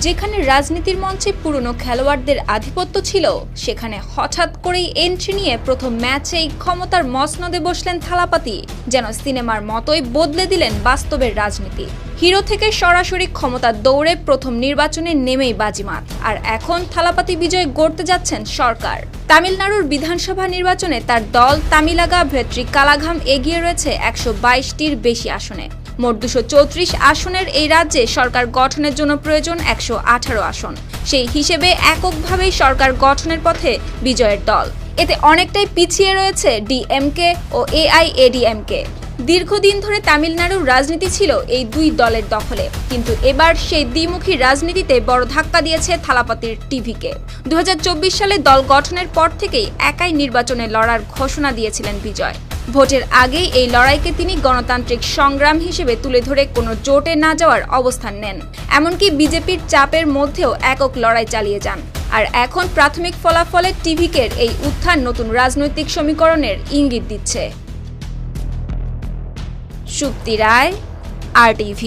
যেখানে রাজনীতির মঞ্চে পুরনো খেলোয়াড়দের আধিপত্য ছিল, সেখানে হঠাৎ করেই এন্ট্রি নিয়ে প্রথম ম্যাচেই ক্ষমতার মসনদে বসলেন থালাপাতি। যেন সিনেমার মতোই বদলে দিলেন বাস্তবের রাজনীতি। হিরো থেকে সরাসরি ক্ষমতার দৌড়ে প্রথম নির্বাচনে নেমেই বাজিমাত, আর এখন থালাপাতি বিজয় গড়তে যাচ্ছেন সরকার। তামিলনাড়ুর বিধানসভা নির্বাচনে তার দল তামিলাগা ভেট্রি কালাঘাম এগিয়ে রয়েছে 122টির বেশি আসনে। মোট 234 আসনের এই রাজ্যে সরকার গঠনের জন্য প্রয়োজন 118 আসন। সেই হিসেবে এককভাবেই সরকার গঠনের পথে বিজয়ের দল। এতে অনেকটাই পিছিয়ে রয়েছে ডিএমকে ও এআইএডিএমকে। দীর্ঘদিন ধরে তামিলনাড়ুর রাজনীতি ছিল এই দুই দলের দখলে, কিন্তু এবার সেই দ্বিমুখী রাজনীতিতে বড় ধাক্কা দিয়েছে থালাপাতির টিভিকে। 2024 সালে দল গঠনের পর থেকেই একাই নির্বাচনে লড়ার ঘোষণা দিয়েছিলেন বিজয়। ভোটের আগেই এই লড়াইকে তিনি গণতান্ত্রিক সংগ্রাম হিসেবে তুলে ধরে কোনো জোটে না যাওয়ার অবস্থান নেন। এমনকি বিজেপির চাপের মধ্যেও একক লড়াই চালিয়ে যান। আর এখন প্রাথমিক ফলাফলে টিভিকের এই উত্থান নতুন রাজনৈতিক সমীকরণের ইঙ্গিত দিচ্ছে। সুপ্তি রায়, RTV।